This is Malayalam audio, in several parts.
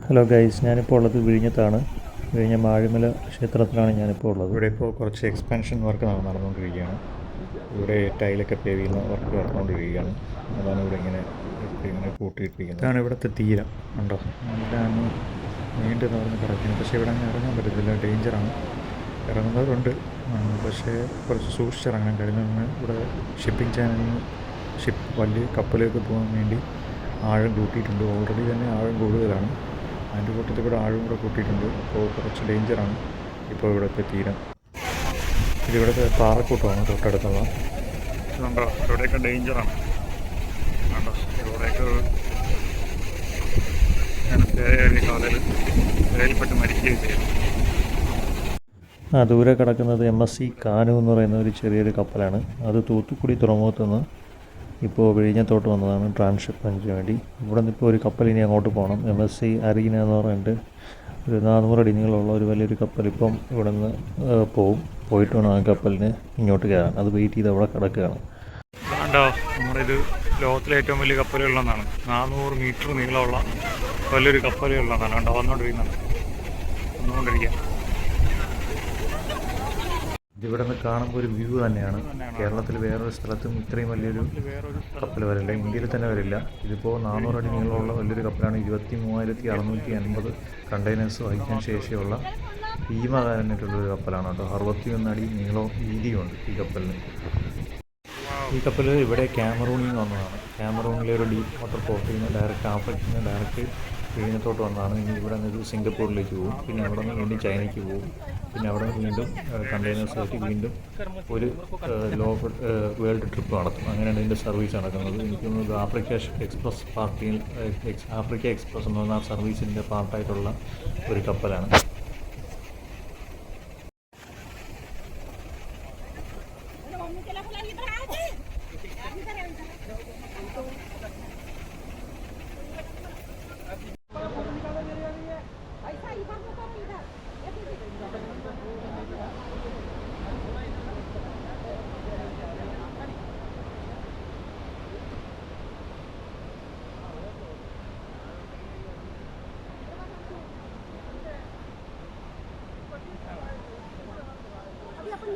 ഹലോ ഗൈസ്, ഞാനിപ്പോൾ ഉള്ളത് വിഴിഞ്ഞത്താണ്. വിഴിഞ്ഞം മാഴിമല ക്ഷേത്രത്തിലാണ് ഞാനിപ്പോൾ ഉള്ളത്. ഇവിടെ ഇപ്പോൾ കുറച്ച് എക്സ്പാൻഷൻ വർക്ക് നടന്നുകൊണ്ടിരിക്കുകയാണ്. ഇവിടെ ടൈലൊക്കെ പേവ് ചെയ്യുന്ന വർക്ക് നടന്നുകൊണ്ടിരിക്കുകയാണ്. അതാണ് ഇവിടെ ഇങ്ങനെ കൂട്ടിയിട്ടിരിക്കുന്നത്. ഇതാണ് ഇവിടുത്തെ തീരം. ഉണ്ടോ, നല്ല അങ്ങ് നീണ്ടു നടന്ന് കിടക്കുന്നു. പക്ഷേ ഇവിടെ അങ്ങ് ഇറങ്ങാൻ പറ്റത്തില്ല, ഡേഞ്ചറാണ്. ഇറങ്ങുന്നവരുണ്ട്, പക്ഷേ കുറച്ച് സൂക്ഷിച്ചിറങ്ങണം. കഴിഞ്ഞ ഇവിടെ ഷിപ്പിംഗ് ചാനലിന് വലിയ കപ്പലൊക്കെ പോകാൻ വേണ്ടി ആഴം കൂട്ടിയിട്ടുണ്ട്. ഓൾറെഡി തന്നെ ആഴം കൂടുതലാണ്. അതിൻ്റെ കൂട്ടത്തിൽ കൂടെ ആഴം കൂടെ കൂട്ടിയിട്ടുണ്ട്. അപ്പോൾ കുറച്ച് ഡേഞ്ചറാണ് ഇപ്പോൾ ഇവിടുത്തെ തീരം. ഇതിവിടുത്തെ പാറക്കൂട്ടമാണ് തൊട്ടടുത്തുള്ള. ഇതുണ്ടോ, ഇവിടെയൊക്കെ ഡേഞ്ചറാണ്. കണ്ടോ, ഇവിടെയൊക്കെ തിരയിൽപ്പെട്ട് മരിക്കുകയും ചെയ്യും. ദൂരെ കിടക്കുന്നത് MSC കാനു എന്ന് പറയുന്ന ഒരു ചെറിയൊരു കപ്പലാണ്. അത് തൂത്തുക്കുടി തുറമുഖത്ത് നിന്ന് ഇപ്പോൾ വിഴിഞ്ഞത്തോട്ട് വന്നതാണ് ട്രാൻസ്ഷിപ്മെൻറ്റിന് വേണ്ടി. ഇവിടെ നിന്ന് ഇപ്പോൾ ഒരു കപ്പൽ ഇനി അങ്ങോട്ട് പോകണം. MSC അരീന എന്ന് പറഞ്ഞിട്ട് ഒരു 400 അടി നീളമുള്ള ഒരു വലിയൊരു കപ്പൽ ഇപ്പം ഇവിടെ നിന്ന് പോയിട്ട് വേണം ആ കപ്പലിന് ഇങ്ങോട്ട് കയറാൻ. അത് വെയിറ്റ് ചെയ്ത് അവിടെ കിടക്കുകയാണ്. കണ്ടോ, നമ്മുടെ ഇത് ലോകത്തിലെ ഏറ്റവും വലിയ കപ്പലുകളിലൊന്നാണ്. 400 മീറ്റർ നീളമുള്ള വലിയൊരു കപ്പലുകളിലൊന്നാണ്. കണ്ടോ, വന്നുകൊണ്ടിരിക്കുക. ഇതിവിടെ നിന്ന് കാണുമ്പോൾ ഒരു വ്യൂ തന്നെയാണ്. കേരളത്തിൽ വേറൊരു സ്ഥലത്തും ഇത്രയും വലിയൊരു കപ്പൽ വരില്ല, ഇന്ത്യയിൽ തന്നെ വരില്ല. ഇതിപ്പോൾ 400 അടി നീളമുള്ള വലിയൊരു കപ്പലാണ്. 23,650 കണ്ടെയ്നേഴ്സ് വഹിക്കാൻ ശേഷിയുള്ള ഭീമകാരനായിട്ടുള്ളൊരു കപ്പലാണ് കേട്ടോ. 61 അടി നീളവും വീതിയുമുണ്ട് ഈ കപ്പലിന്. ഈ കപ്പൽ ഇവിടെ ക്യാമറൂണിൽ നിന്ന് വന്നതാണ്. ക്യാമറൂണിലെ ഒരു ഡീപ്പ് വാട്ടർ പോർട്ടിൽ നിന്ന് ഡയറക്റ്റ് ആഫ്രിക്കയിൽ നിന്ന് ഡയറക്റ്റ് വിഴിഞ്ഞത്തോട്ട് വന്നതാണ്. ഇനി ഇവിടെ നിന്ന് സിംഗപ്പൂരിലേക്ക് പോകും, പിന്നെ അവിടെ നിന്ന് വീണ്ടും ചൈനയ്ക്ക് പോകും, പിന്നെ അവിടെ നിന്ന് വീണ്ടും കണ്ടെയ്നേഴ്സ് ആയിട്ട് വീണ്ടും ഒരു വേൾഡ് ട്രിപ്പ് നടത്തും. അങ്ങനെയാണ് ഇതിൻ്റെ സർവീസ് നടക്കുന്നത്. എനിക്ക് തോന്നുന്നത് ആഫ്രിക്ക എക്സ്പ്രസ് എന്ന് പറഞ്ഞ സർവീസിൻ്റെ പാർട്ടായിട്ടുള്ള ഒരു കപ്പലാണ്.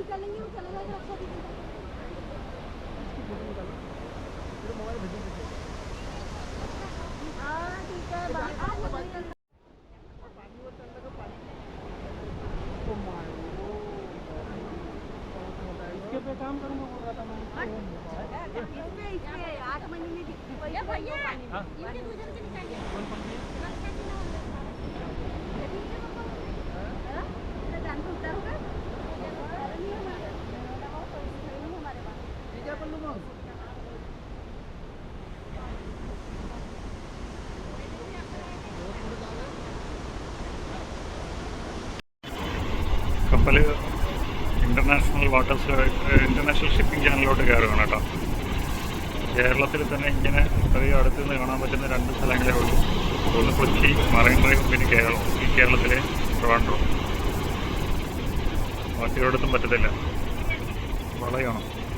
निकालेंगे वो चला जाएगा आपको भी हाँ ठीक है इसके पे काम करूँगा बोल रहा था मैं। इसमें 8 महीने में भैया भैया ये दूसरे से निकालिए കപ്പൽ ഇൻ്റർനാഷണൽ ഷിപ്പിംഗ് ചാനലിലോട്ട് കയറുകയാണ് കേട്ടോ. കേരളത്തിൽ തന്നെ ഇങ്ങനെ അധികം അടുത്ത് നിന്ന് കാണാൻ പറ്റുന്ന 2 സ്ഥലങ്ങളേ ഉള്ളൂ. ഒന്ന് കൊച്ചി മറൈൻ ഡ്രൈവും, പിന്നെ ഈ കേരളത്തിലെ ട്രിവാൻഡ്രം. ബാക്കിയൊരിടത്തും പറ്റത്തില്ല.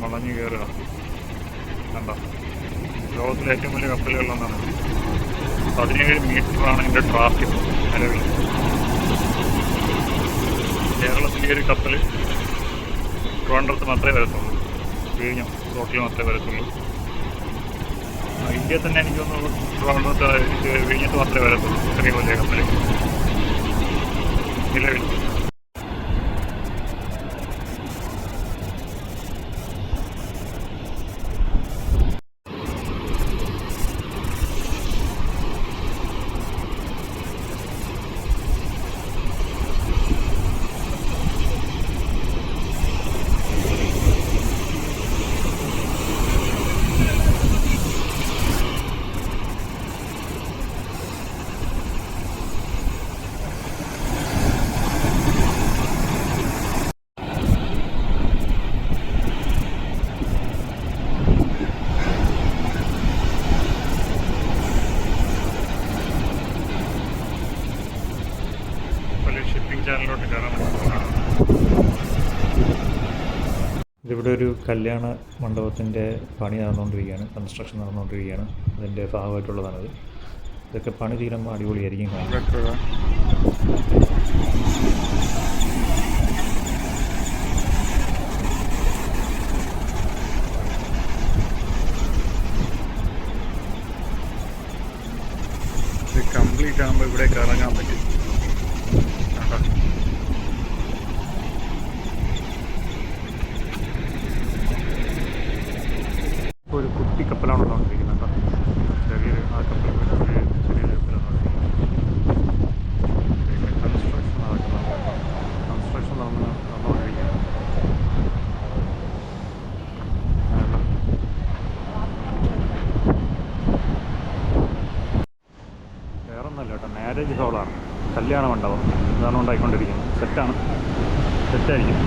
വളഞ്ഞ് കയറുക. കണ്ടോ, ലോകത്തിലെ ഏറ്റവും വലിയ കപ്പലുകളിലൊന്നാണ്. 17 മീറ്ററാണ് ഇതിൻ്റെ ട്രാഫിക് നിലവിൽ. കേരളത്തിലെ ഒരു കപ്പൽ ട്രിവാൻഡ്രത്ത് മാത്രമേ വരത്തുള്ളൂ, വിഴിഞ്ഞം റോട്ടിൽ മാത്രമേ വരത്തുള്ളൂ. ഇന്ത്യയിൽ തന്നെ എനിക്ക് തോന്നുന്നു ട്രിവാൻഡ്രത്ത് വിഴിഞ്ഞത്ത് മാത്രമേ വരത്തുള്ളൂ ചെറിയ വലിയ കപ്പൽ നിലവിൽ. ചാനലിലോട്ട് കയറാൻ പോകുന്നതാണ്. ഇതിവിടെ ഒരു കല്യാണ മണ്ഡപത്തിൻ്റെ പണി നടന്നുകൊണ്ടിരിക്കുകയാണ്, കൺസ്ട്രക്ഷൻ നടന്നുകൊണ്ടിരിക്കുകയാണ്. അതിൻ്റെ ഭാഗമായിട്ടുള്ളതാണത്. ഇതൊക്കെ പണി തീരുമ്പോൾ അടിപൊളിയായിരിക്കും കാണാൻ. ഇത് കംപ്ലീറ്റ് ആകുമ്പോൾ ഇവിടേക്ക് ഇറങ്ങാൻ പറ്റും. ഒരു കുട്ടി കപ്പലാണ് വന്നുകൊണ്ടിരിക്കുന്നത് കേട്ടോ. ചെറിയൊരു ആ കപ്പൽ ചെറിയൊരു കപ്പലാണ് കൺസ്ട്രക്ഷൻ നടക്കുന്നത്. കൺസ്ട്രക്ഷൻ നടന്നുകൊണ്ടിരിക്കുകയാണ്. വേറൊന്നല്ല കേട്ടോ, മാരേജ് ഹോളാണ്, കല്യാണ മണ്ഡപം. ഇതാണ് ഉണ്ടായിക്കൊണ്ടിരിക്കുന്നത്. സെറ്റായിരിക്കും.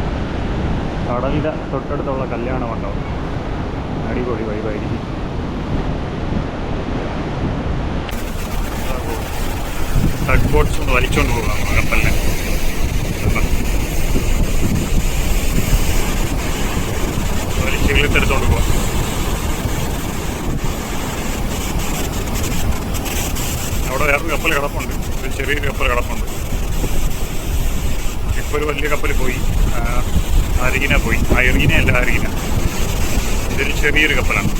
കടലിൻ്റെ തൊട്ടടുത്തുള്ള കല്യാണ മണ്ഡപം. അടിപൊളി വൈബായിരിക്കും. ടഗ് ബോട്ട്സ് ഒന്ന് വലിച്ചുകൊണ്ട് പോകാം കപ്പലിനെ. വലിച്ചെടുത്തോണ്ട് പോകാം. അവിടെ വേറൊരു കപ്പൽ കിടപ്പുണ്ട്, ഒരു ചെറിയൊരു കപ്പൽ കിടപ്പുണ്ട്. ഇപ്പോൾ ഒരു വലിയ കപ്പൽ പോയി, അരികിന പോയി. അരികിനയല്ല, അരികിന. ഇതൊരു ചെറിയൊരു കപ്പലാണ്.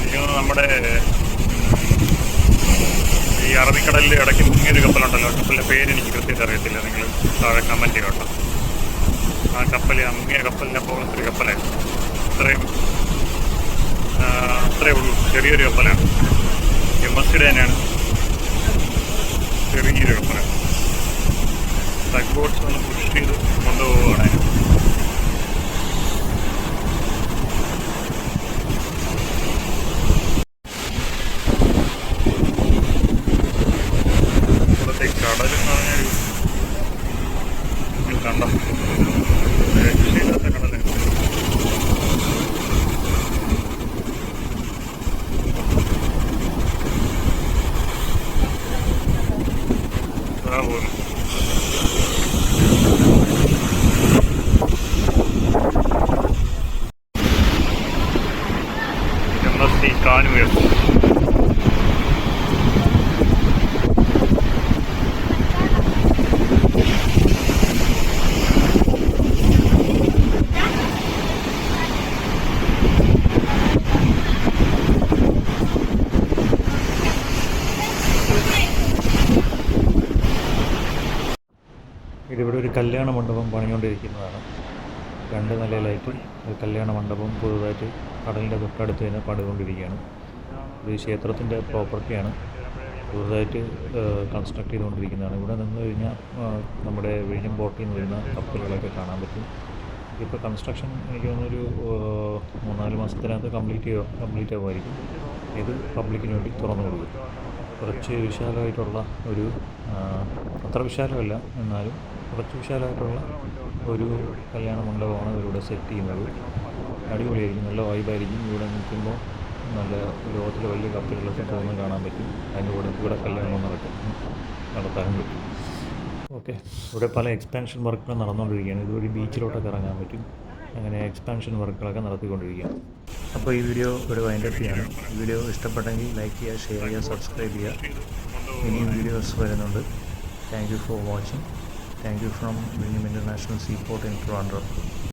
എനിക്ക് നമ്മുടെ ഈ അറബിക്കടലിൽ ഇടയ്ക്ക് മുങ്ങിയൊരു കപ്പലുണ്ടല്ലോ, കപ്പലിൻ്റെ പേരെനിക്ക് കൃത്യമായിട്ട് അറിയത്തില്ല. നിങ്ങൾ താഴെ കമൻറ്റ് ചെയ്യുക കേട്ടോ. ആ കപ്പൽ, മുങ്ങിയ കപ്പലിനെ പോലത്തൊരു കപ്പലാണ്. അത്രേ ഉള്ളൂ. ചെറിയൊരു കപ്പലാണ്. എംഎസ്സിയുടെ തന്നെയാണ്. ചെറിയൊരു കപ്പലാണ്. ടഗ് ബോട്ട്സ് ഒന്ന് പുഷ് ചെയ്ത് കൊണ്ടുപോവുകയാണ്. കടലെന്ന് പറഞ്ഞാൽ കണ്ട രക്ഷയില്ലാത്ത കടലാണ്. പോകുന്നു. MSC കാനുവേർ. ഇതിവിടെ ഒരു കല്യാണ മണ്ഡപം പണിഞ്ഞുകൊണ്ടിരിക്കുന്നതാണ്. 2 നിലയിലായിട്ട് ഒരു കല്യാണ മണ്ഡപം പുതുതായിട്ട് കടലിൻ്റെ തൊട്ടടുത്ത് തന്നെ പണിതുകൊണ്ടിരിക്കുകയാണ്. ഇത് ക്ഷേത്രത്തിൻ്റെ പ്രോപ്പർട്ടിയാണ്. പുതുതായിട്ട് കൺസ്ട്രക്ട് ചെയ്തുകൊണ്ടിരിക്കുന്നതാണ്. ഇവിടെ നിന്ന് കഴിഞ്ഞാൽ നമ്മുടെ വിഴിഞ്ഞം ബോട്ടിൽ നിന്ന് വരുന്ന കപ്പലുകളൊക്കെ കാണാൻ പറ്റും. ഇപ്പോൾ കൺസ്ട്രക്ഷൻ എനിക്ക് തോന്നുന്നൊരു 3-4 മാസത്തിനകത്ത് കംപ്ലീറ്റ് ആകുമായിരിക്കും. ഇത് പബ്ലിക്കിന് വേണ്ടി തുറന്നു കൊടുക്കും. കുറച്ച് വിശാലമായിട്ടുള്ള ഒരു, അത്ര വിശാലമല്ല എന്നാലും കുറച്ച് വിശാലമായിട്ടുള്ള ഒരു കല്യാണ മണ്ഡപമാണ് ഇവരിവിടെ സെറ്റ് ചെയ്യുന്നത്. അടിപൊളിയായിരിക്കും, നല്ല വൈബായിരിക്കും. ഇവിടെ നിൽക്കുമ്പോൾ നല്ല ലോകത്തിലെ വലിയ കപ്പലുകളൊക്കെ പോകുന്നത് കാണാൻ പറ്റും. അതിൻ്റെ കൂടെ ഇവിടെ കല്യാണം നടത്താനും പറ്റും. ഓക്കെ, ഇവിടെ പല എക്സ്പാൻഷൻ വർക്കുകൾ നടന്നുകൊണ്ടിരിക്കുകയാണ്. ഇതുവഴി ബീച്ചിലോട്ടൊക്കെ ഇറങ്ങാൻ പറ്റും. അങ്ങനെ എക്സ്പാൻഷൻ വർക്കുകളൊക്കെ നടത്തിക്കൊണ്ടിരിക്കുകയാണ്. അപ്പോൾ ഈ വീഡിയോ ഇവിടെ വൈൻഡപ്പ് ചെയ്യാണ്. വീഡിയോ ഇഷ്ടപ്പെട്ടെങ്കിൽ ലൈക്ക് ചെയ്യുക, ഷെയർ ചെയ്യുക, സബ്സ്ക്രൈബ് ചെയ്യുക. ഇനിയും വീഡിയോസ് വരുന്നുണ്ട്. Thank you for watching. Thank you from Vinyam International Seaport in Trivandrum.